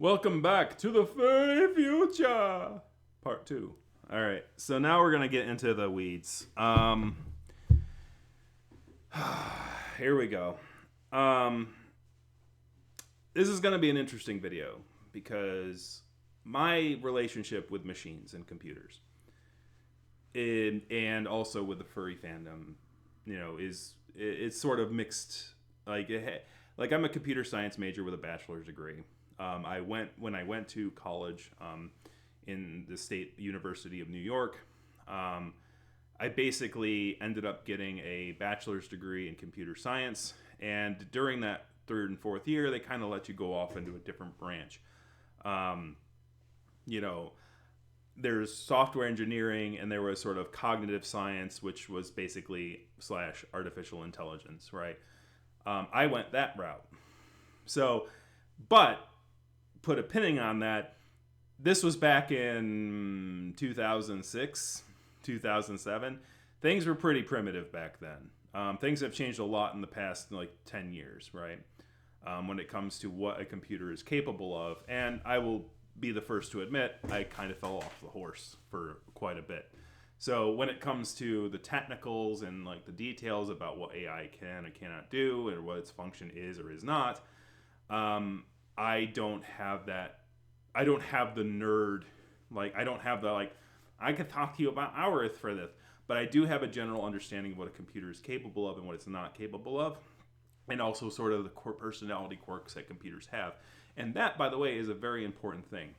Welcome back to the fairy future, part 2. All right, so now we're gonna get into the weeds. Here we go. Um, this is gonna be an interesting video because my relationship with machines and computers, and also with the furry fandom, it's sort of mixed. Like I'm a computer science major with a bachelor's degree. When I went to college in the State University of New York. I basically ended up getting a bachelor's degree in computer science, and during that third and fourth year, they kind of let you go off into a different branch. Um, you know, there's software engineering, and there was sort of cognitive science, which was basically slash artificial intelligence, right? I went that route. So, but put a pinning on that. This was back in 2006, 2007. Things were pretty primitive back then. Things have changed a lot in the past, like 10 years, right? When it comes to what a computer is capable of. And I will be the first to admit, I kind of fell off the horse for quite a bit. So when it comes to the technicals and like the details about what AI can and cannot do, and what its function is or is not, I don't have that. I don't have the nerd. Like I don't have the like. I could talk to you about hours for this, but I do have a general understanding of what a computer is capable of and what it's not capable of, and also sort of the core personality quirks that computers have. And that, by the way, is a very important thing,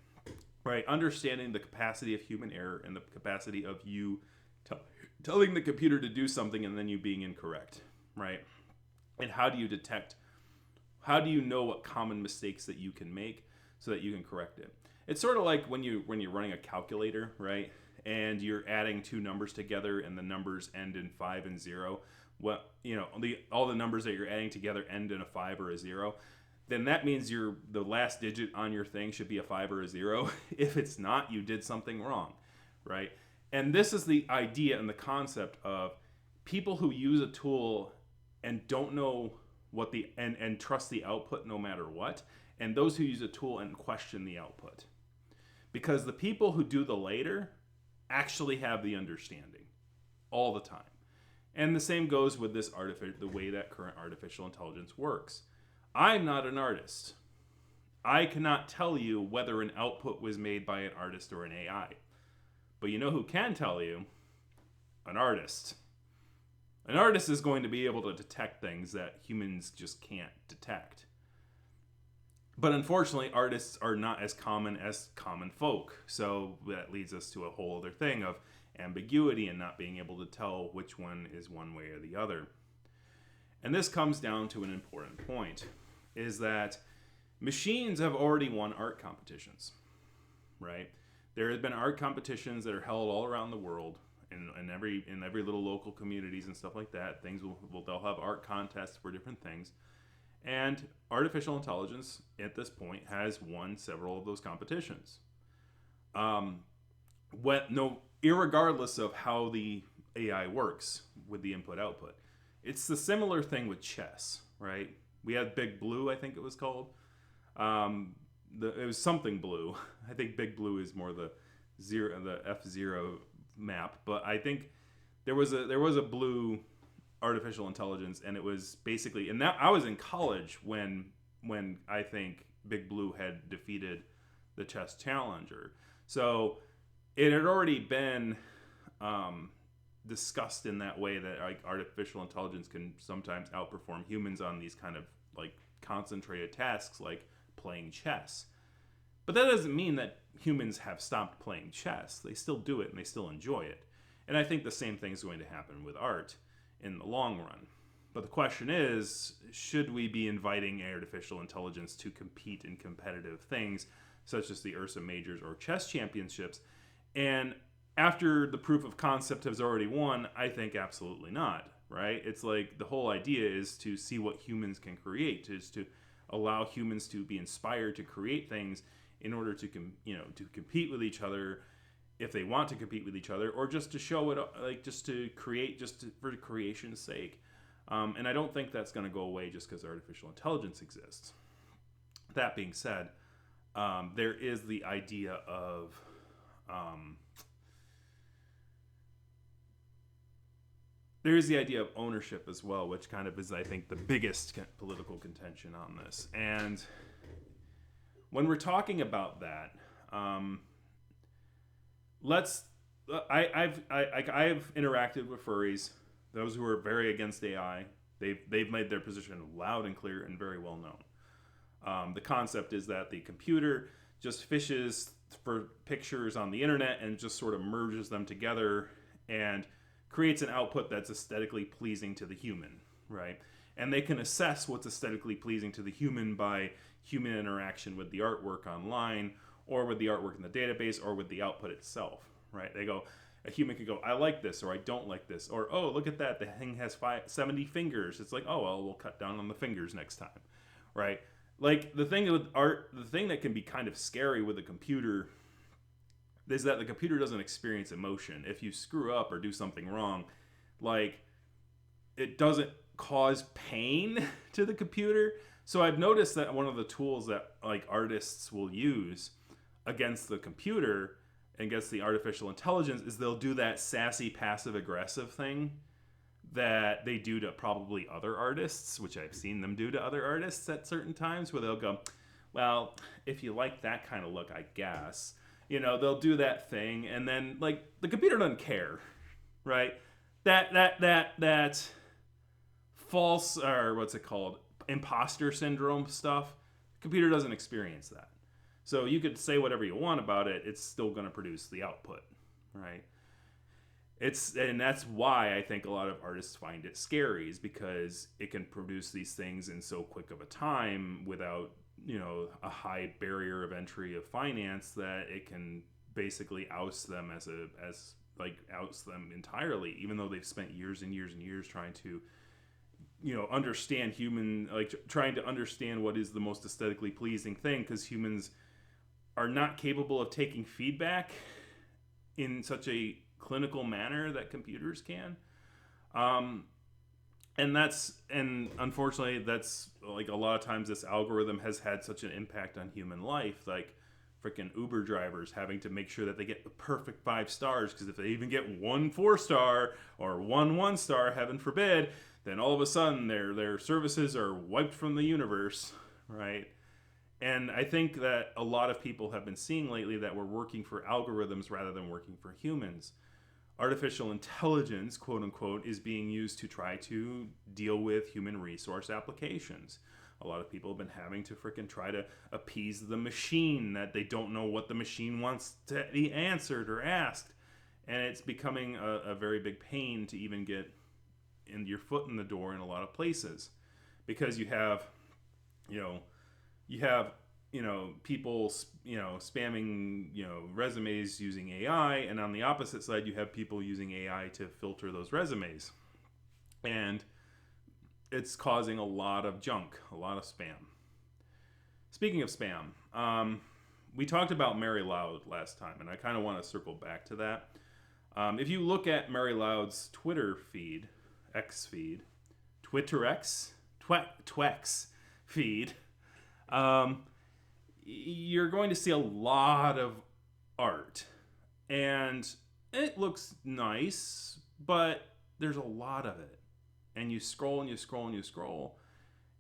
right? Understanding the capacity of human error and the capacity of you telling the computer to do something and then you being incorrect, right? And how do you detect? How do you know what common mistakes that you can make so that you can correct it? It's sort of like when you're running a calculator, right? And you're adding two numbers together, and the numbers end in 5 and 0. What all the numbers that you're adding together end in a 5 or a 0. Then that means the last digit on your thing should be a 5 or a 0. If it's not, you did something wrong, right? And this is the idea and the concept of people who use a tool and don't know what and trust the output no matter what, and those who use a tool and question the output. Because the people who do the later actually have the understanding all the time. And the same goes with the way that current artificial intelligence works. I'm not an artist. I cannot tell you whether an output was made by an artist or an AI. But you know who can tell you? An artist. An artist is going to be able to detect things that humans just can't detect. But unfortunately, artists are not as common as common folk. So that leads us to a whole other thing of ambiguity and not being able to tell which one is one way or the other. And this comes down to an important point, is that machines have already won art competitions, right? There have been art competitions that are held all around the world in every little local communities and stuff like that. They'll have art contests for different things. And artificial intelligence, at this point, has won several of those competitions. Irregardless of how the AI works with the input-output. It's the similar thing with chess, right? We had Big Blue, I think it was called. It was something blue. I think Big Blue is more the F-Zero map. But I think there was a blue artificial intelligence, and it was basically, and that I was in college when I think Big Blue had defeated the chess challenger. So it had already been discussed in that way that like artificial intelligence can sometimes outperform humans on these kind of like concentrated tasks like playing chess. But that doesn't mean that humans have stopped playing chess. They still do it and they still enjoy it. And I think the same thing is going to happen with art in the long run. But the question is, should we be inviting artificial intelligence to compete in competitive things such as the Ursa Majors or chess championships? And after the proof of concept has already won, I think absolutely not, right? It's like the whole idea is to see what humans can create, is to allow humans to be inspired to create things in order to compete with each other if they want to compete with each other, or just to show it, like just to create for creation's sake. And I don't think that's going to go away just because artificial intelligence exists. That being said, there is the idea of um, there is the idea of ownership as well, which kind of is, I think, the biggest political contention on this. And when we're talking about that, let's. I've interacted with furries, those who are very against AI. They've made their position loud and clear and very well known. The concept is that the computer just fishes for pictures on the internet and just sort of merges them together and creates an output that's aesthetically pleasing to the human, right? And they can assess what's aesthetically pleasing to the human by human interaction with the artwork online, or with the artwork in the database, or with the output itself, right? They go, a human could go, I like this, or I don't like this, or, oh, look at that, the thing has 70 fingers. It's like, oh, well, we'll cut down on the fingers next time, right? Like, the thing with art, the thing that can be kind of scary with a computer is that the computer doesn't experience emotion. If you screw up or do something wrong, like, it doesn't cause pain to the computer. So I've noticed that one of the tools that, like, artists will use against the computer, against the artificial intelligence, is they'll do that sassy passive aggressive thing that they do to probably other artists, which I've seen them do to other artists at certain times, where they'll go, well, if you like that kind of look, I guess. You know, they'll do that thing, and then, like, the computer doesn't care, right? That false, or what's it called, imposter syndrome stuff, the computer doesn't experience that. So you could say whatever you want about it, it's still going to produce the output, right? And that's why I think a lot of artists find it scary, is because it can produce these things in so quick of a time without, you know, a high barrier of entry of finance, that it can basically oust them oust them entirely, even though they've spent years and years and years trying to, you know, understand trying to understand what is the most aesthetically pleasing thing, because humans are not capable of taking feedback in such a clinical manner that computers can. And unfortunately, that's, like, a lot of times this algorithm has had such an impact on human life, like freaking Uber drivers having to make sure that they get the perfect 5 stars, because if they even get 1 4-star or 1 1-star, heaven forbid, then all of a sudden their services are wiped from the universe, right? And I think that a lot of people have been seeing lately that we're working for algorithms rather than working for humans. Artificial intelligence, quote unquote, is being used to try to deal with human resource applications. A lot of people have been having to freaking try to appease the machine, that they don't know what the machine wants to be answered or asked. And it's becoming a very big pain to even get your foot in the door in a lot of places, because you have people, spamming, resumes using AI, and on the opposite side, you have people using AI to filter those resumes. And it's causing a lot of junk, a lot of spam. Speaking of spam, we talked about Mary Loud last time, and I kind of want to circle back to that. If you look at Mary Loud's Twitter feed, X feed, Twitterex, Twex feed, you're going to see a lot of art, and it looks nice, but there's a lot of it, and you scroll and you scroll and you scroll,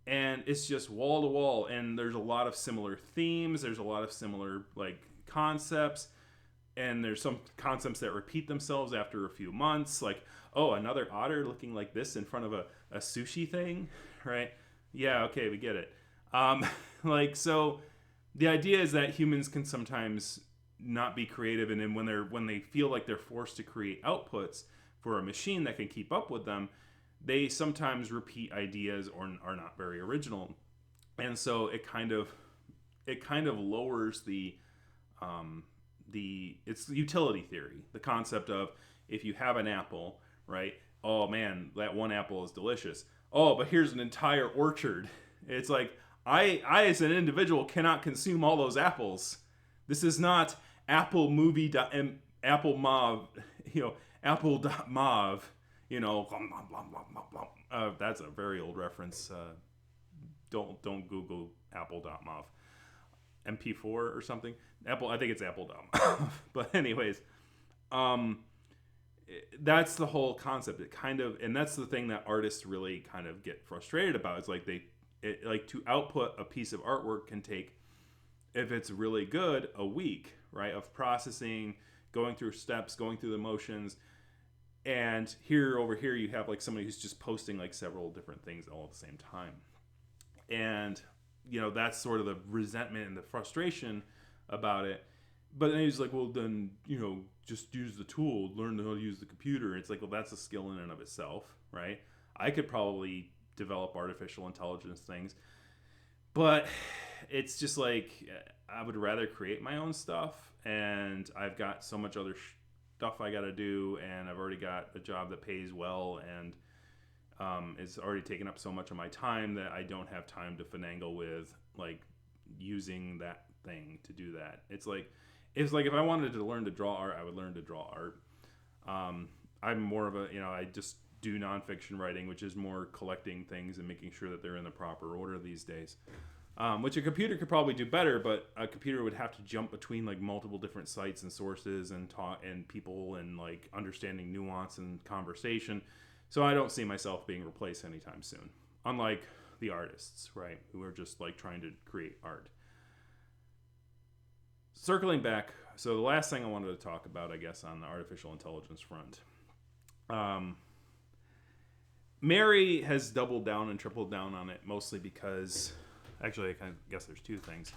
and it's just wall to wall, and there's a lot of similar themes, there's a lot of similar, like, concepts, and there's some concepts that repeat themselves after a few months, like, oh, another otter looking like this in front of a sushi thing, right? Yeah, okay, we get it. So the idea is that humans can sometimes not be creative, and then when they feel like they're forced to create outputs for a machine that can keep up with them, they sometimes repeat ideas or are not very original, and so it kind of lowers it's utility theory, the concept of, if you have an apple, right? Oh man, that one apple is delicious. Oh, but here's an entire orchard. It's like, I as an individual cannot consume all those apples. This is not Apple movie Apple Mauve, Apple.mauve, that's a very old reference. Don't Google Apple.mauve. MP4 or something. Apple, I think it's Apple Dumb. But anyways, that's the whole concept. It kind of, and that's the thing that artists really kind of get frustrated about. It's like like to output a piece of artwork can take, if it's really good, a week, right, of processing, going through steps, going through the motions. And over here you have like somebody who's just posting like several different things all at the same time. And that's sort of the resentment and the frustration about it. But then he's like, well, then just use the tool, learn how to use the computer. It's like, well, that's a skill in and of itself, right? I could probably develop artificial intelligence things, but it's just like, I would rather create my own stuff, and I've got so much other stuff I got to do, and I've already got a job that pays well, and it's already taken up so much of my time that I don't have time to finagle with like using that thing to do that. It's like if I wanted to learn to draw art, I would learn to draw art. I'm more of I just do nonfiction writing, which is more collecting things and making sure that they're in the proper order these days. Which a computer could probably do better, but a computer would have to jump between like multiple different sites and sources and talk and people and like understanding nuance and conversation. So I don't see myself being replaced anytime soon. Unlike the artists, right, who are just like trying to create art. Circling back, so the last thing I wanted to talk about, I guess, on the artificial intelligence front. Mary has doubled down and tripled down on it, mostly because, actually, I guess there's two things.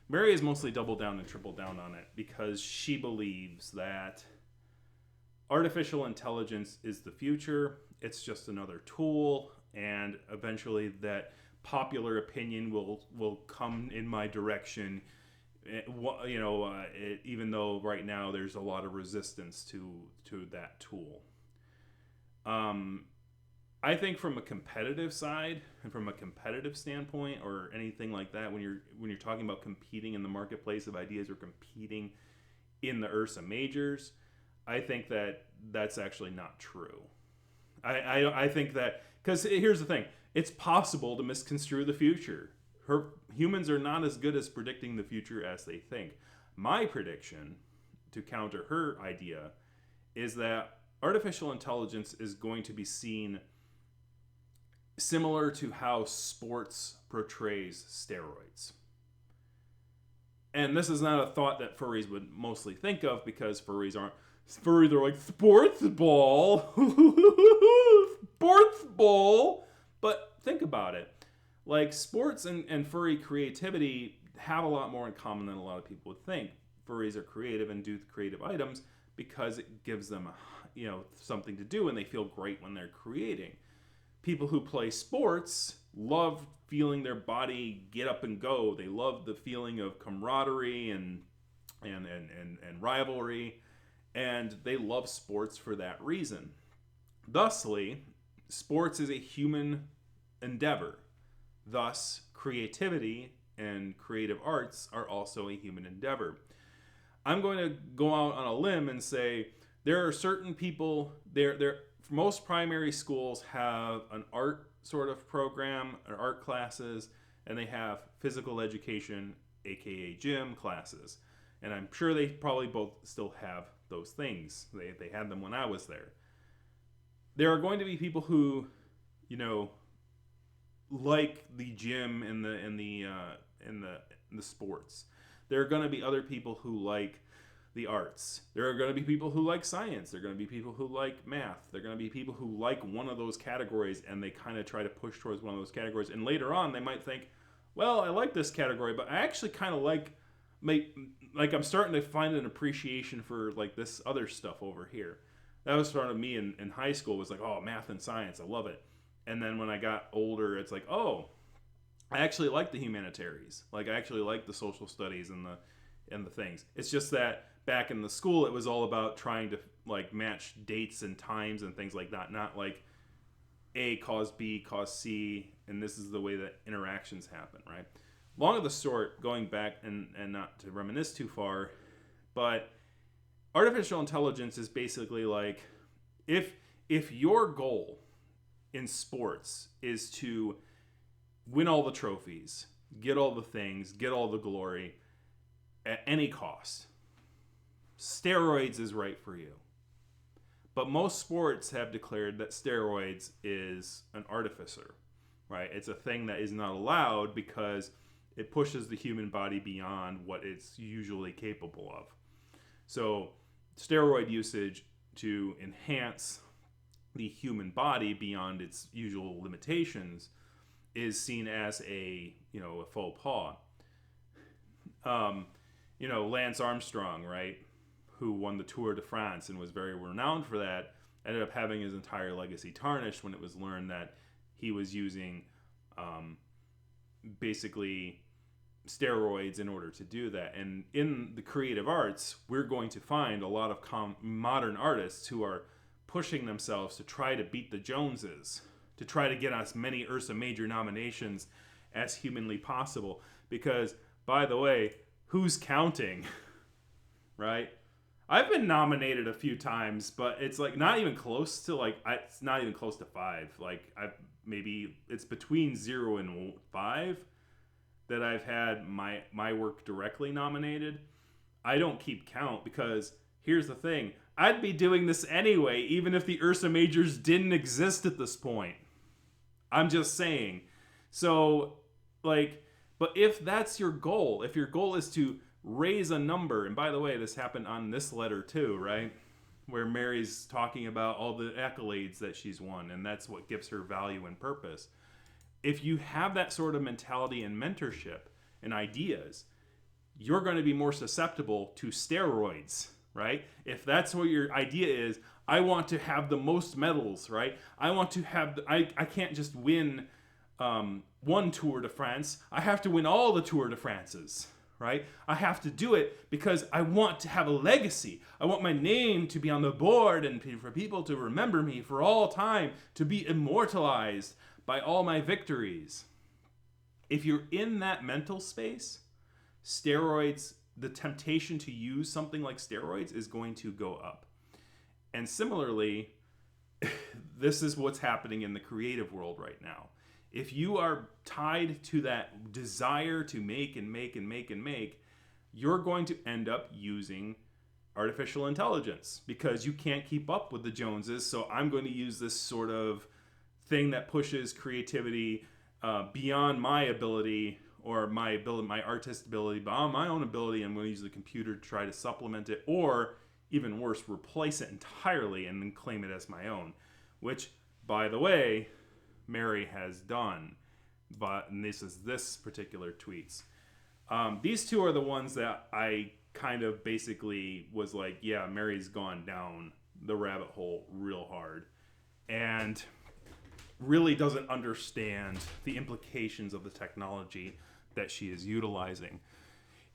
Mary has mostly doubled down and tripled down on it because she believes that artificial intelligence is the future. It's just another tool, and eventually that popular opinion will come in my direction. Even though right now there's a lot of resistance to that tool. I think from a competitive side and from a competitive standpoint or anything like that, when you're talking about competing in the marketplace of ideas or competing in the Ursa majors, I think that that's actually not true. I think that, because here's the thing, it's possible to misconstrue the future. Humans are not as good as predicting the future as they think. My prediction, to counter her idea, is that artificial intelligence is going to be seen similar to how sports portrays steroids. And this is not a thought that furries would mostly think of, because furries aren't furry. They're like, sports ball, sports ball. But think about it. Like, sports and furry creativity have a lot more in common than a lot of people would think. Furries are creative and do creative items because it gives them, something to do, and they feel great when they're creating. People who play sports love feeling their body get up and go. They love the feeling of camaraderie and rivalry, and they love sports for that reason. Thusly, sports is a human endeavor. Thus, creativity and creative arts are also a human endeavor. I'm going to go out on a limb and say there are certain people, most primary schools have an art sort of program, or art classes, and they have physical education, aka gym classes. And I'm sure they probably both still have those things. They had them when I was there. There are going to be people who, like the gym and the sports. There are going to be other people who like the arts. There are going to be people who like science. There are going to be people who like math. There are going to be people who like one of those categories, and they kind of try to push towards one of those categories. And later on, they might think, well, I like this category, but I actually kind of like I'm starting to find an appreciation for like this other stuff over here. That was sort of me in high school, was like, oh, math and science, I love it. And then when I got older, it's like, oh, I actually like the humanities. Like, I actually like the social studies and the things. It's just that back in the school, it was all about trying to like match dates and times and things like that. Not like A cause B cause C, and this is the way that interactions happen, right? Long of the short, going back and not to reminisce too far, but artificial intelligence is basically like, if your goal in sports is to win all the trophies, get all the things, get all the glory, at any cost. Steroids is right for you. But most sports have declared that steroids is an artificer, right? It's a thing that is not allowed because it pushes the human body beyond what it's usually capable of. So steroid usage to enhance the human body beyond its usual limitations is seen as a faux pas. Lance Armstrong, right, who won the Tour de France and was very renowned for that, ended up having his entire legacy tarnished when it was learned that he was using basically steroids in order to do that. And in the creative arts, we're going to find a lot of modern artists who are pushing themselves to try to beat the Joneses, to try to get as many Ursa Major nominations as humanly possible. Because, by the way, who's counting? Right? I've been nominated a few times, but it's like not even close to it's not even close to 5. Like maybe it's between 0 and 5 that I've had my work directly nominated. I don't keep count because here's the thing. I'd be doing this anyway, even if the Ursa Majors didn't exist at this point. I'm just saying. So, but if that's your goal, if your goal is to raise a number, and by the way, this happened on this letter too, right? Where Mary's talking about all the accolades that she's won, and that's what gives her value and purpose. If you have that sort of mentality and mentorship and ideas, you're going to be more susceptible to steroids, right? If that's what your idea is, I want to have the most medals, right? I want to have, I can't just win one Tour de France. I have to win all the Tour de France's, right? I have to do it because I want to have a legacy. I want my name to be on the board and for people to remember me for all time, to be immortalized by all my victories. If you're in that mental space, steroids, the temptation to use something like steroids is going to go up. And similarly, this is what's happening in the creative world right now. If you are tied to that desire to make and make and make and make, you're going to end up using artificial intelligence because you can't keep up with the Joneses. So I'm going to use this sort of thing that pushes creativity beyond my ability or my artist ability, beyond my own ability. I'm going to use the computer to try to supplement it, or even worse, replace it entirely and then claim it as my own, which, by the way, Mary has done. And this particular tweets. These two are the ones that I kind of basically was like, yeah, Mary's gone down the rabbit hole real hard and really doesn't understand the implications of the technology that she is utilizing.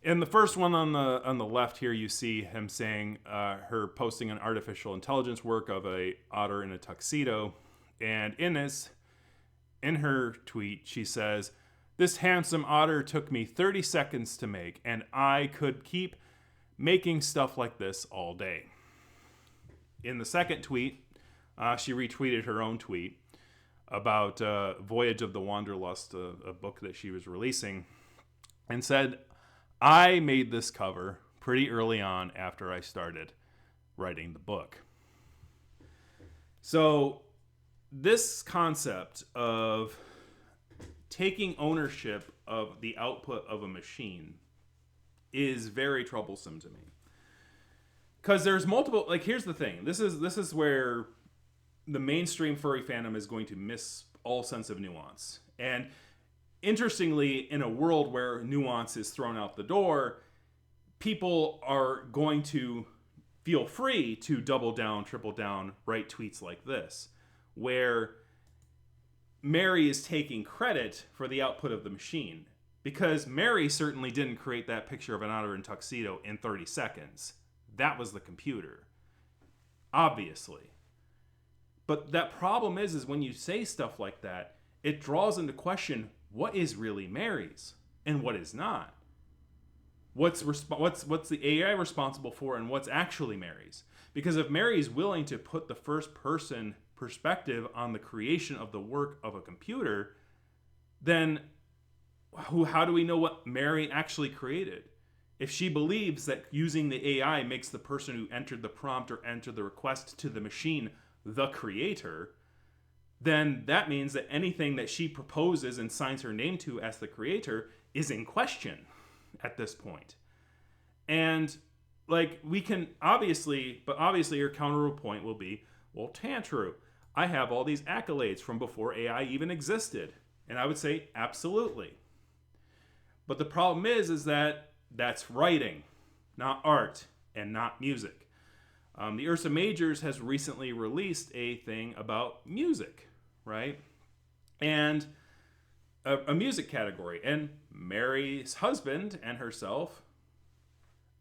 In the first one on the left here, you see him saying her posting an artificial intelligence work of a otter in a tuxedo, and in her tweet she says, "This handsome otter took me 30 seconds to make, and I could keep making stuff like this all day." In the second tweet, she retweeted her own tweet about Voyage of the Wanderlust, a book that she was releasing, and said, "I made this cover pretty early on after I started writing the book." So this concept of taking ownership of the output of a machine is very troublesome to me. Because there's multiple, here's the thing. This is where the mainstream furry fandom is going to miss all sense of nuance. And interestingly, in a world where nuance is thrown out the door, people are going to feel free to double down, triple down, write tweets like this, where Mary is taking credit for the output of the machine. Because Mary certainly didn't create that picture of an otter in tuxedo in 30 seconds. That was the computer. Obviously. But that problem is when you say stuff like that, it draws into question what is really Mary's and what is not. What's the AI responsible for and what's actually Mary's? Because if Mary is willing to put the first person perspective on the creation of the work of a computer, then how do we know what Mary actually created? if she believes that using the AI makes the person who entered the prompt or entered the request to the machine the creator, then that means that anything that she proposes and signs her name to as the creator is in question at this point. And like we can obviously her counterpoint will be, well, Tantru, I have all these accolades from before AI even existed. And I would say, absolutely. But the problem is that that's writing, not art, and not music. The Ursa Majors has recently released a thing about music, right? And a music category. And Mary's husband and herself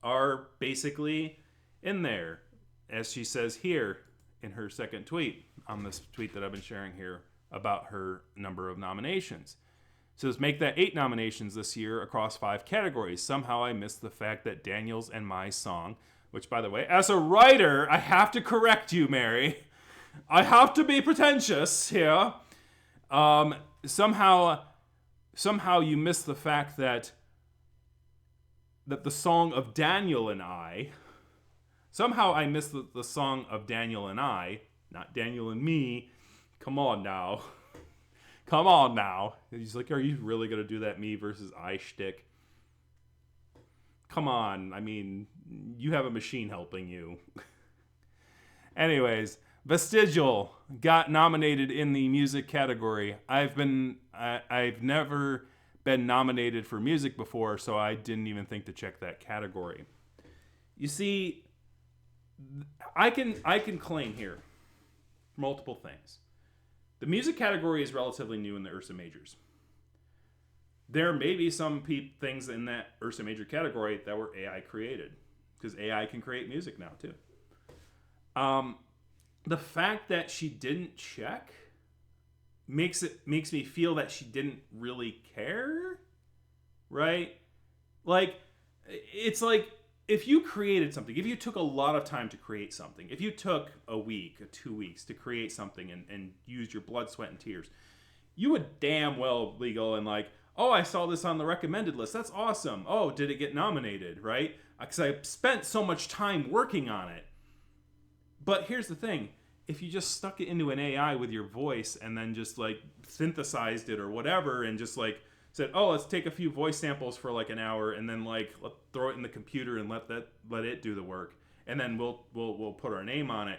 are basically in there, as she says here in her second tweet, on this tweet that I've been sharing here about her number of nominations. It says, make that 8 nominations this year across 5 categories. Somehow I missed the fact that Daniel's and my song, which, by the way, as a writer, I have to correct you, Mary. I have to be pretentious here. Somehow you missed the fact that the song of Daniel and I, somehow I missed the song of Daniel and I, not Daniel and me. Come on now. Come on now. He's like, are you really going to do that me versus I shtick? Come on. I mean, you have a machine helping you. Anyways, Vestigial got nominated in the music category. I've never been nominated for music before, so I didn't even think to check that category. You see, I can claim here multiple things. The music category is relatively new in the Ursa Majors. There may be some things in that Ursa Major category that were AI created, because AI can create music now too. The fact that she didn't check makes me feel that she didn't really care, right? Like, it's like, if you created something, if you took a lot of time to create something, if you took a week or 2 weeks to create something and used your blood, sweat, and tears, you would damn well be going like, oh, I saw this on the recommended list. That's awesome. Oh, did it get nominated, right? Because I spent so much time working on it. But here's the thing. If you just stuck it into an AI with your voice and then just like synthesized it or whatever and just like said, oh, let's take a few voice samples for like an hour and then like throw it in the computer and let it do the work, and then we'll put our name on it.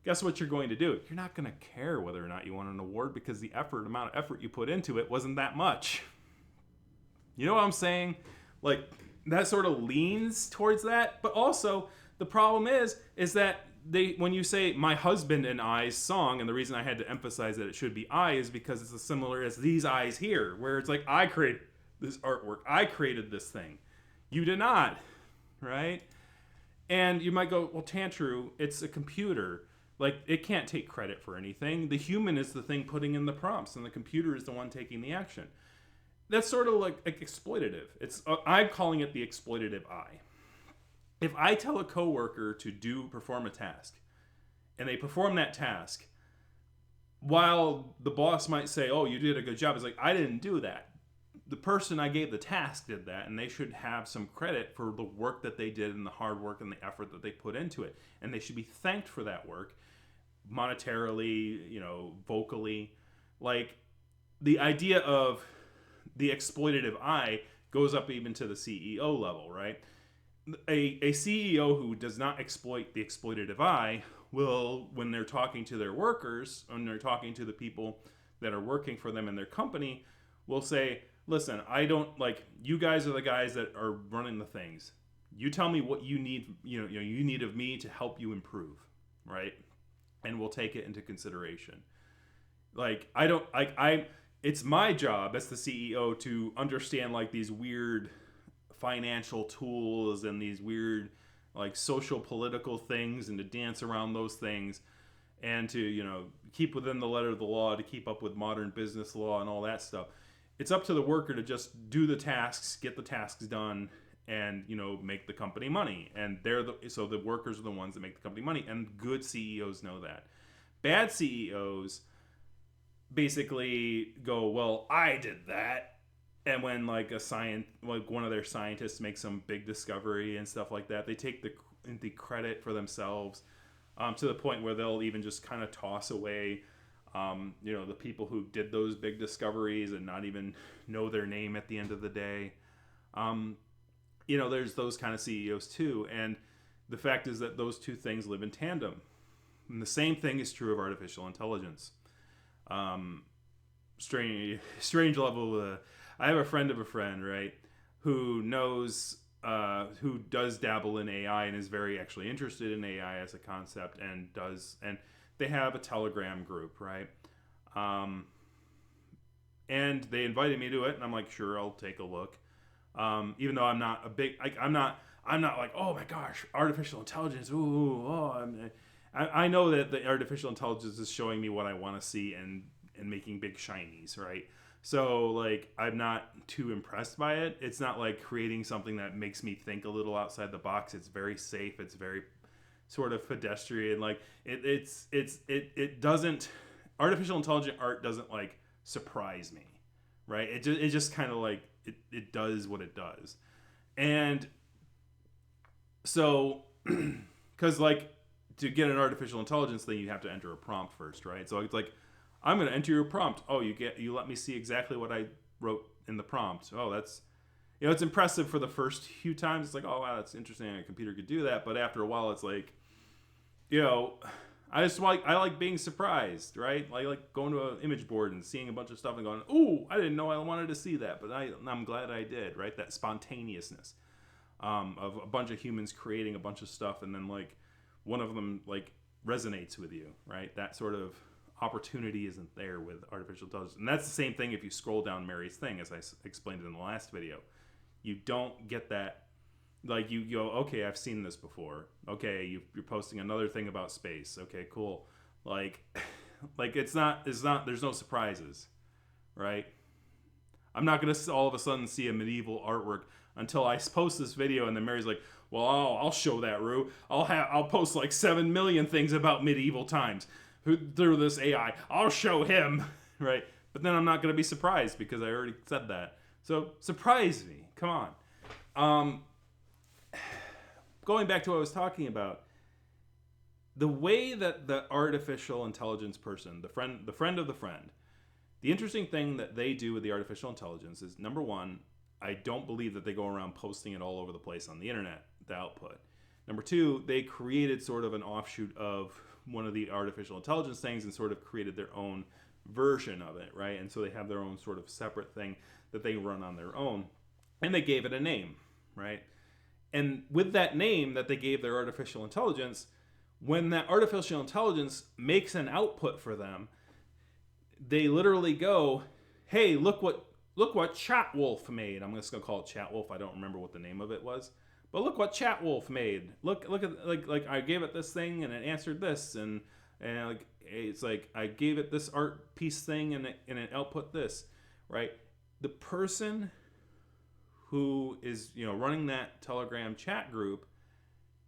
Guess what you're going to do? You're not going to care whether or not you won an award, because the amount of effort you put into it wasn't that much. You know what I'm saying? Like, that sort of leans towards that. But also, the problem is that when you say my husband and I's song, and the reason I had to emphasize that it should be I is because it's as similar as these eyes here, where it's like, I created this artwork, I created this thing. You did not, right? And you might go, well, Tantru, it's a computer. Like, it can't take credit for anything. The human is the thing putting in the prompts, and the computer is the one taking the action. That's sort of like exploitative. I'm calling it the exploitative I. If I tell a coworker to perform a task, and they perform that task, while the boss might say, oh, you did a good job, it's like, I didn't do that. The person I gave the task did that, and they should have some credit for the work that they did and the hard work and the effort that they put into it. And they should be thanked for that work, monetarily, vocally. Like, the idea of the exploitative I goes up even to the CEO level, right? A CEO who does not exploit the exploitative I will, when they're talking to their workers, when they're talking to the people that are working for them in their company, will say, listen, I don't, like, you guys are the guys that are running the things. You tell me what you need, you need of me to help you improve, right? And we'll take it into consideration. Like, it's my job as the CEO to understand, like, these weird financial tools and these weird, like, social political things, and to dance around those things, and to, keep within the letter of the law, to keep up with modern business law and all that stuff. It's up to the worker to just do the tasks, get the tasks done, and, make the company money. And so the workers are the ones that make the company money. And good CEOs know that. Bad CEOs basically go, well, I did that. and when like one of their scientists makes some big discovery and stuff like that, they take the credit for themselves, to the point where they'll even just kind of toss away, the people who did those big discoveries and not even know their name at the end of the day. There's those kind of CEOs too, and the fact is that those two things live in tandem. And the same thing is true of artificial intelligence. Strange level. I have a friend of a friend, right, who knows, who does dabble in AI and is very actually interested in AI as a concept, and they have a Telegram group, right? And they invited me to it, and I'm like, sure, I'll take a look. Even though I'm not a big, I'm not like, oh my gosh, artificial intelligence. I know that the artificial intelligence is showing me what I want to see and making big shinies, right? So like, I'm not too impressed by it. It's not like creating something that makes me think a little outside the box. It's very safe. It's very sort of pedestrian. Like it doesn't, artificial intelligent art doesn't like surprise me, right? It just kind of like, it does what it does. And so, because like, to get an artificial intelligence thing, you have to enter a prompt first, right? So it's like, I'm going to enter your prompt. Oh, you let me see exactly what I wrote in the prompt. Oh, that's, it's impressive for the first few times. It's like, oh wow, that's interesting. A computer could do that. But after a while, it's like, I like being surprised, right? I like going to an image board and seeing a bunch of stuff and going, ooh, I didn't know I wanted to see that, but I'm glad I did, right? That spontaneousness of a bunch of humans creating a bunch of stuff, and then like one of them like resonates with you, right? That sort of opportunity isn't there with artificial intelligence. And that's the same thing if you scroll down Mary's thing, as I explained in the last video. You don't get that. Like you go, okay, I've seen this before. Okay, you're posting another thing about space. Okay, cool. Like it's not. There's no surprises, right? I'm not gonna all of a sudden see a medieval artwork until I post this video, and then Mary's like, well, I'll show that, Rue. I'll post like 7 million things about medieval times through this AI. I'll show him, right? But then I'm not gonna be surprised because I already said that. So surprise me, come on. Going back to what I was talking about, the way that the artificial intelligence person, the friend of the friend, the interesting thing that they do with the artificial intelligence is, number one, I don't believe that they go around posting it all over the place on the internet, the output. Number two, they created sort of an offshoot of one of the artificial intelligence things and sort of created their own version of it, right? And so they have their own sort of separate thing that they run on their own. And they gave it a name, right? And with that name that they gave their artificial intelligence, when that artificial intelligence makes an output for them, they literally go, hey, look what Chatwolf made. I'm just going to call it Chatwolf. I don't remember what the name of it was. But look what Chatwolf made. Look at like I gave it this thing and it answered this, and like it's like I gave it this art piece thing and it output this, right? The person who is running that Telegram chat group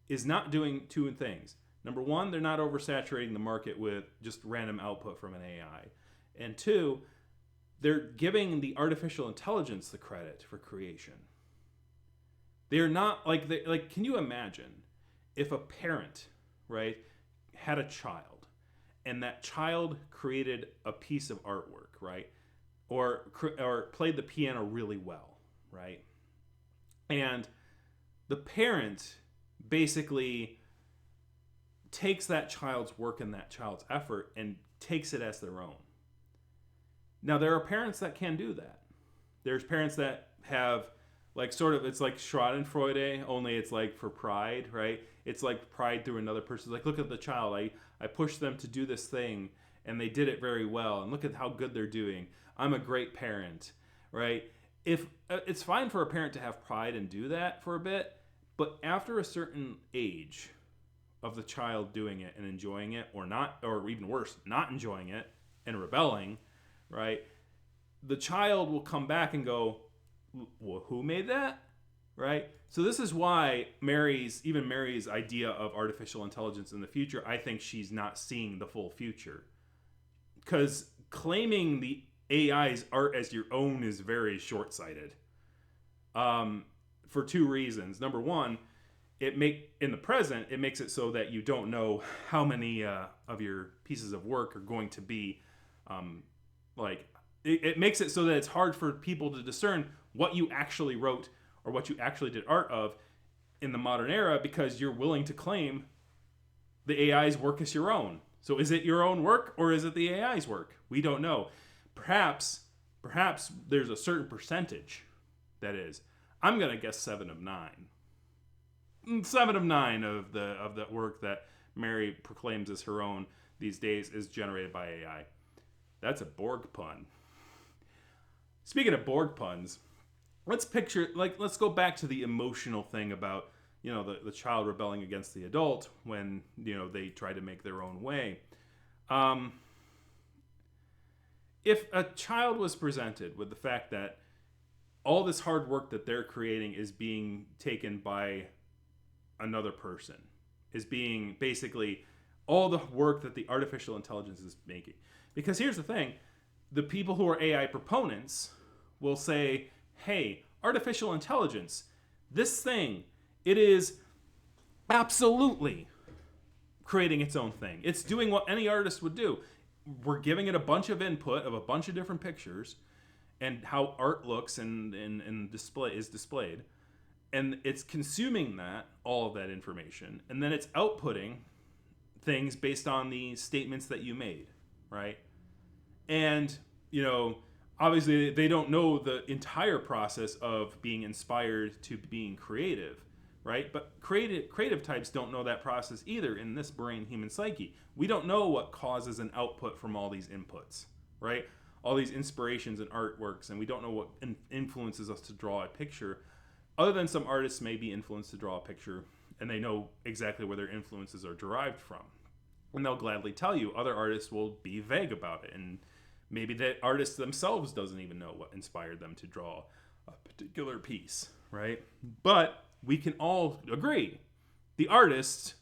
is not doing two things. Number one, they're not oversaturating the market with just random output from an AI, and two, they're giving the artificial intelligence the credit for creation. They're not like can you imagine if a parent, right, had a child and that child created a piece of artwork, right, or played the piano really well, right? And the parent basically takes that child's work and that child's effort and takes it as their own. Now, there are parents that can do that. There's parents that have like sort of, it's like Schadenfreude, only it's like for pride, right? It's like pride through another person. Like, look at the child. I pushed them to do this thing and they did it very well. And look at how good they're doing. I'm a great parent, right? If it's fine for a parent to have pride and do that for a bit, but after a certain age of the child doing it and enjoying it, or not, or even worse, not enjoying it and rebelling, right? The child will come back and go, well, who made that? Right? So this is why Mary's idea of artificial intelligence in the future, I think she's not seeing the full future. Because claiming AI's art as your own is very short-sighted. For two reasons. Number one, in the present, it makes it so that you don't know how many of your pieces of work are going to be it makes it so that it's hard for people to discern what you actually wrote or what you actually did art of in the modern era, because you're willing to claim the AI's work is your own. So is it your own work or is it the AI's work? We don't know. Perhaps there's a certain percentage that is. I'm going to guess 7 of 9. 7 of 9 of the work that Mary proclaims as her own these days is generated by AI. That's a Borg pun. Speaking of Borg puns, let's go back to the emotional thing about, the child rebelling against the adult when, they try to make their own way. If a child was presented with the fact that all this hard work that they're creating is being taken by another person, is being basically all the work that the artificial intelligence is making. Because here's the thing, the people who are AI proponents will say, hey, artificial intelligence, this thing, it is absolutely creating its own thing. It's doing what any artist would do. We're giving it a bunch of input of a bunch of different pictures and how art looks and display is displayed. And it's consuming all of that information, and then it's outputting things based on the statements that you made, right? And, obviously they don't know the entire process of being inspired to being creative, right? But creative types don't know that process either in this brain human psyche. We don't know what causes an output from all these inputs, right? All these inspirations and artworks, and we don't know what influences us to draw a picture, other than some artists may be influenced to draw a picture and they know exactly where their influences are derived from. And they'll gladly tell you. Other artists will be vague about it, and maybe the artist themselves doesn't even know what inspired them to draw a particular piece, right? But we can all agree, the artist,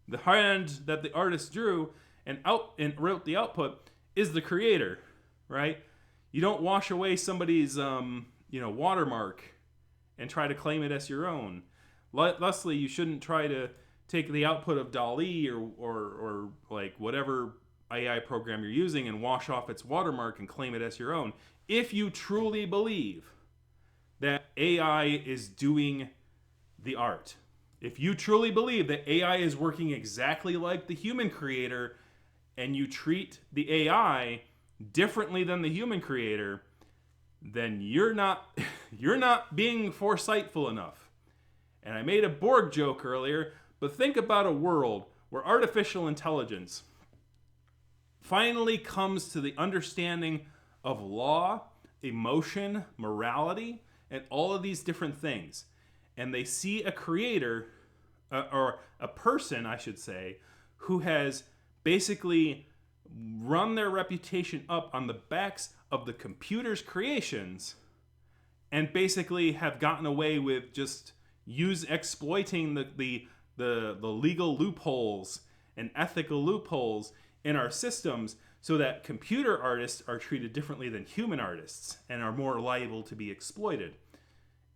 the hand that the artist drew and wrote the output is the creator, right? You don't wash away somebody's watermark and try to claim it as your own. Thusly, you shouldn't try to take the output of DALL-E or like whatever AI program you're using and wash off its watermark and claim it as your own. If you truly believe that AI is doing the art, if you truly believe that AI is working exactly like the human creator, and you treat the AI differently than the human creator, then you're not being foresightful enough. And I made a Borg joke earlier, but think about a world where artificial intelligence finally comes to the understanding of law, emotion, morality, and all of these different things. And they see a creator, or a person, I should say, who has basically run their reputation up on the backs of the computer's creations, and basically have gotten away with just exploiting the legal loopholes and ethical loopholes in our systems, so that computer artists are treated differently than human artists and are more liable to be exploited.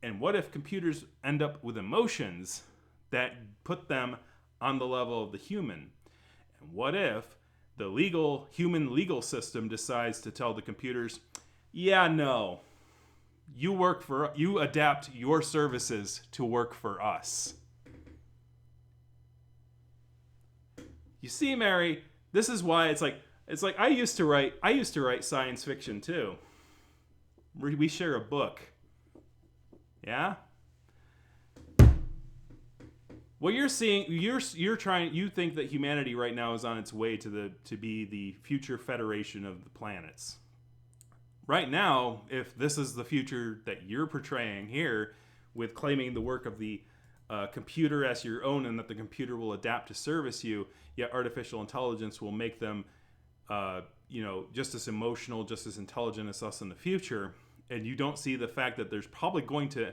And what if computers end up with emotions that put them on the level of the human? And what if the human legal system decides to tell the computers, yeah, no, you adapt your services to work for us? You see, Mary, this is why it's like I used to write science fiction too. We share a book. Yeah? What you're seeing, you think that humanity right now is on its way to be the future federation of the planets. Right now, if this is the future that you're portraying here, with claiming the work of the computer as your own, and that the computer will adapt to service you, yet artificial intelligence will make them, just as emotional, just as intelligent as us in the future, and you don't see the fact that there's probably going to,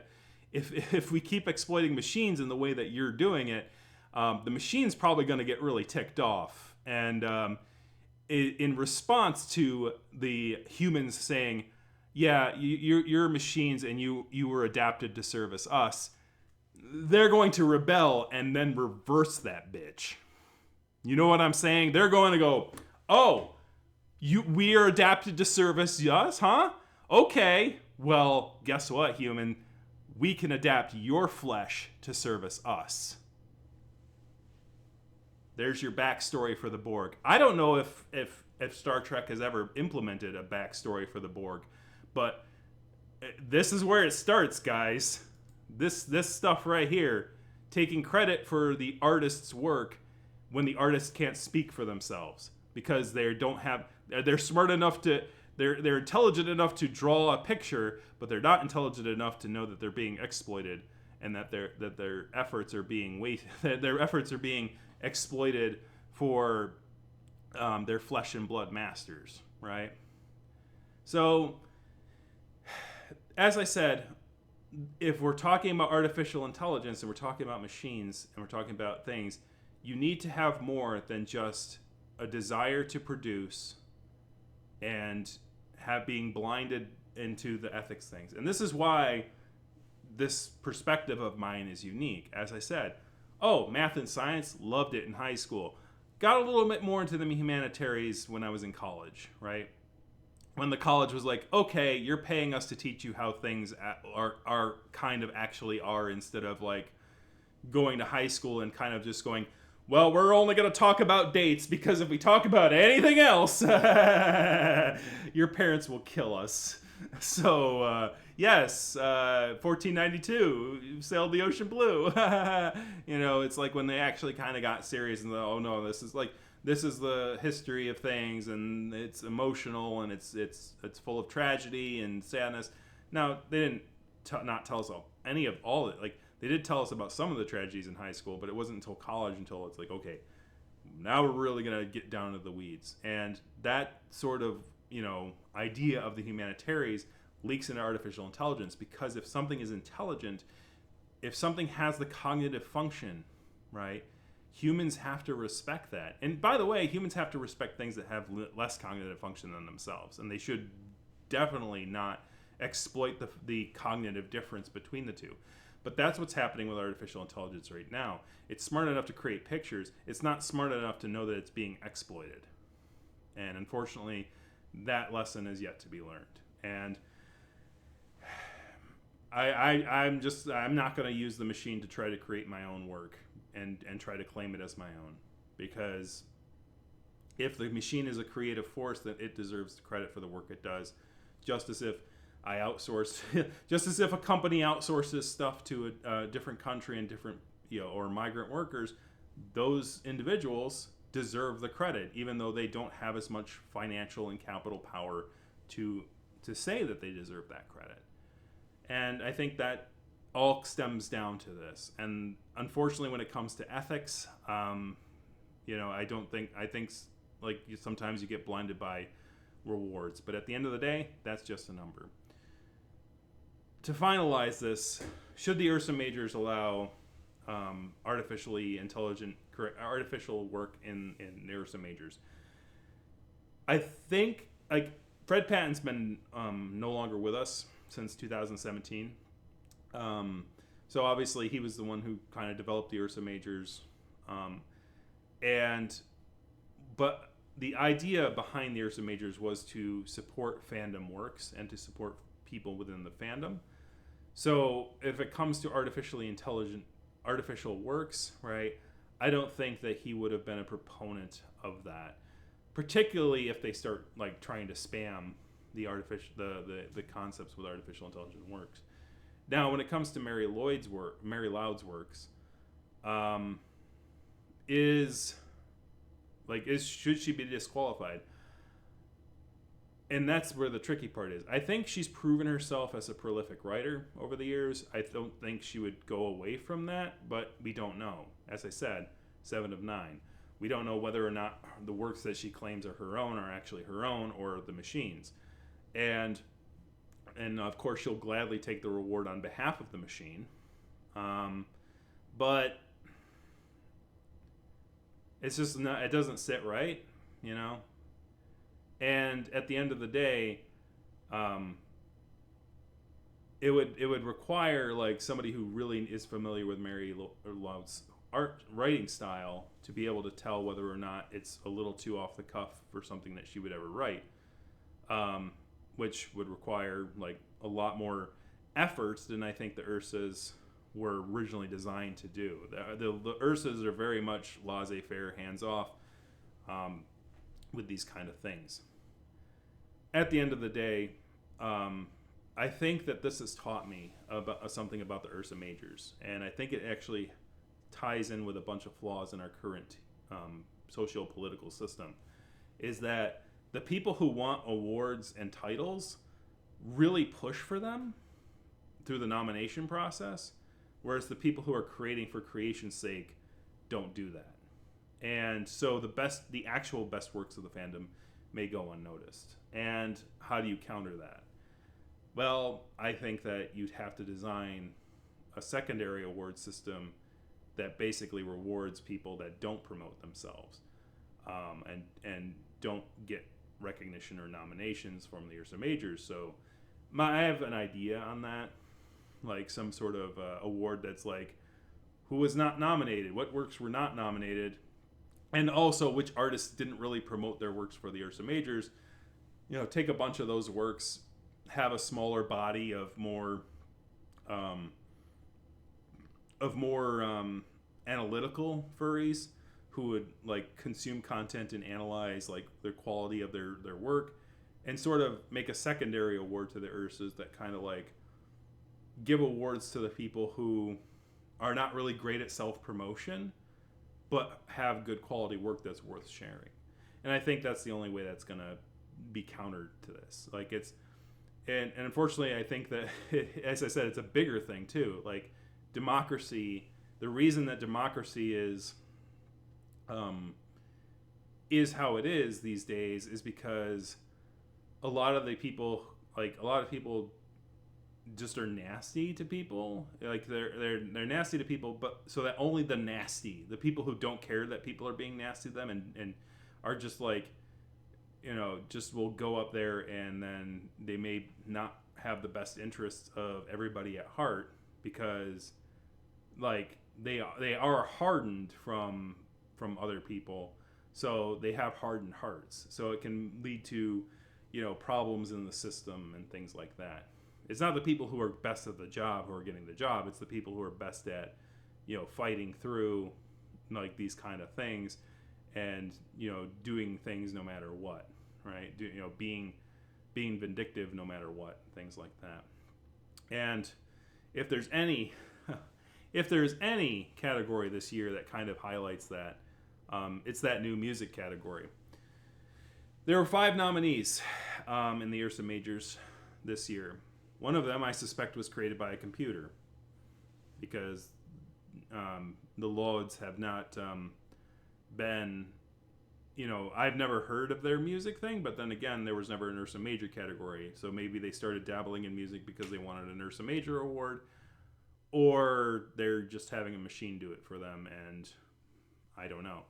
if we keep exploiting machines in the way that you're doing it, the machine's probably going to get really ticked off, and in response to the humans saying, yeah, you're machines and you were adapted to service us, they're going to rebel and then reverse that bitch. You know what I'm saying? They're going to go, oh, we are adapted to service us, huh? Okay, well, guess what, human? We can adapt your flesh to service us. There's your backstory for the Borg. I don't know if Star Trek has ever implemented a backstory for the Borg, but this is where it starts, guys. This stuff right here, taking credit for the artist's work when the artists can't speak for themselves because they're smart enough to they're intelligent enough to draw a picture, but they're not intelligent enough to know that they're being exploited and that their efforts are being their efforts are being exploited for their flesh and blood masters, right? So, as I said, if we're talking about artificial intelligence and we're talking about machines and we're talking about things, you need to have more than just a desire to produce and being blinded into the ethics things. And this is why this perspective of mine is unique. As I said, math and science, loved it in high school. Got a little bit more into the humanities when I was in college, right? When the college was like, okay, you're paying us to teach you how things are kind of actually are, instead of like going to high school and kind of just going, well, we're only going to talk about dates because if we talk about anything else, your parents will kill us. So, yes, 1492, you sailed the ocean blue. It's like when they actually kind of got serious and oh no, this is the history of things and it's emotional and it's full of tragedy and sadness. Now, they didn't not tell us any of all of it. Like, they did tell us about some of the tragedies in high school, but it wasn't until college until it's like, okay, now we're really going to get down to the weeds. And that sort of, idea of the humanities leaks into artificial intelligence, because if something is intelligent, if something has the cognitive function, right, humans have to respect that. And by the way, humans have to respect things that have less cognitive function than themselves. And they should definitely not exploit the cognitive difference between the two. But that's what's happening with artificial intelligence right now. It's smart enough to create pictures. It's not smart enough to know that it's being exploited. And unfortunately, that lesson is yet to be learned. And I'm not going to use the machine to try to create my own work and try to claim it as my own. Because if the machine is a creative force, then it deserves the credit for the work it does. Just as if just as if a company outsources stuff to a different country and different, or migrant workers, those individuals deserve the credit, even though they don't have as much financial and capital power to say that they deserve that credit. And I think that all stems down to this. And unfortunately, when it comes to ethics, I think like sometimes you get blinded by rewards, but at the end of the day, that's just a number. To finalize this, should the Ursa Majors allow artificial work in the Ursa Majors? I think, like, Fred Patton's been no longer with us since 2017. So obviously he was the one who kind of developed the Ursa Majors. But the idea behind the Ursa Majors was to support fandom works and to support people within the fandom. So if it comes to artificial works, right, I don't think that he would have been a proponent of that, particularly if they start like trying to spam the concepts with artificial intelligent works. Now, when it comes to Mary Loud's works, should she be disqualified? And that's where the tricky part is. I think she's proven herself as a prolific writer over the years. I don't think she would go away from that, but we don't know. As I said, 7 of 9. We don't know whether or not the works that she claims are her own are actually her own or the machine's. And of course, she'll gladly take the reward on behalf of the machine. But it's just not, it doesn't sit right, And at the end of the day, um, it would require like somebody who really is familiar with Mary Love's art writing style to be able to tell whether or not it's a little too off the cuff for something that she would ever write, um, which would require like a lot more efforts than I think the Ursas were originally designed to do. The Ursas are very much laissez-faire, hands off, um, with these kind of things. At the end of the day, um, I think that this has taught me about something about the Ursa Majors, and I think it actually ties in with a bunch of flaws in our current socio-political system. Is that the people who want awards and titles really push for them through the nomination process, whereas the people who are creating for creation's sake don't do that. And so the actual best works of the fandom may go unnoticed. And how do you counter that? Well, I think that you'd have to design a secondary award system that basically rewards people that don't promote themselves, and don't get recognition or nominations from the Ursa Majors. So I have an idea on that, like some sort of award that's like who was not nominated, what works were not nominated, and also which artists didn't really promote their works for the Ursa Majors. Take a bunch of those works, have a smaller body of more analytical furries who would like consume content and analyze like the quality of their work, and sort of make a secondary award to the Ursas that kind of like give awards to the people who are not really great at self-promotion but have good quality work that's worth sharing. And I think that's the only way that's going to be countered to this. Like and unfortunately I think that as I said, it's a bigger thing too. Like democracy, the reason that democracy is how it is these days is because a lot of people just are nasty to people. Like they're nasty to people, but so that only the people who don't care that people are being nasty to them and are just like, just will go up there, and then they may not have the best interests of everybody at heart, because like they are hardened from other people, so they have hardened hearts, so it can lead to problems in the system and things like that. It's not the people who are best at the job who are getting the job. It's the people who are best at, fighting through like these kind of things, and doing things no matter what, right? Being vindictive no matter what, things like that. And if there's any category this year that kind of highlights that, it's that new music category. There were 5 nominees in the Ursa Majors this year. One of them, I suspect, was created by a computer, because the Lords have not been, I've never heard of their music thing, but then again, there was never an Ursa Major category, so maybe they started dabbling in music because they wanted an Ursa Major award, or they're just having a machine do it for them, and I don't know.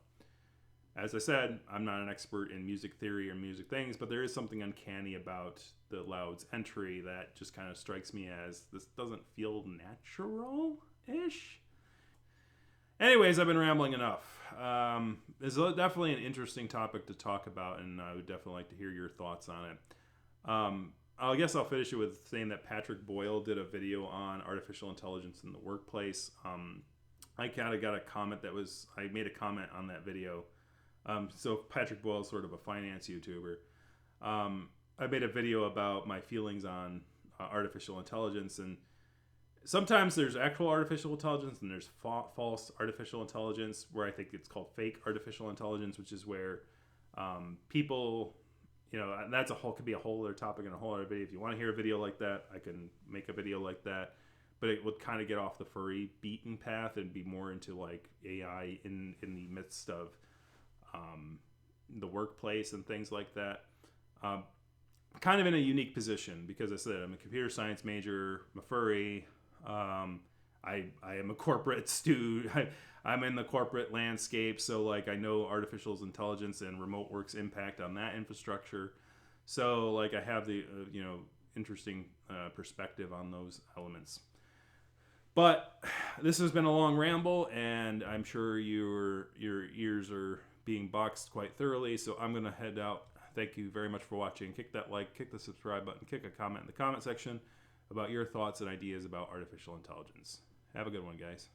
As I said, I'm not an expert in music theory or music things, but there is something uncanny about the Loud's entry that just kind of strikes me as this doesn't feel natural-ish. Anyways, I've been rambling enough. It's definitely an interesting topic to talk about, and I would definitely like to hear your thoughts on it. I guess I'll finish it with saying that Patrick Boyle did a video on artificial intelligence in the workplace. I kind of got a comment I made a comment on that video. So Patrick Boyle is sort of a finance YouTuber. I made a video about my feelings on artificial intelligence, and sometimes there's actual artificial intelligence and there's false artificial intelligence, where I think it's called fake artificial intelligence, which is where people, and could be a whole other topic and a whole other video. If you want to hear a video like that, I can make a video like that, but it would kind of get off the furry beaten path and be more into like AI in the midst of the workplace and things like that. Kind of in a unique position, because I said I'm a computer science major, I'm a furry, I am a corporate student. I'm in the corporate landscape, so like I know artificial intelligence and remote work's impact on that infrastructure. So like I have the interesting perspective on those elements. But this has been a long ramble, and I'm sure your ears are being boxed quite thoroughly. So I'm gonna head out. Thank you very much for watching. Kick that like, kick the subscribe button, kick a comment in the comment section about your thoughts and ideas about artificial intelligence. Have a good one, guys.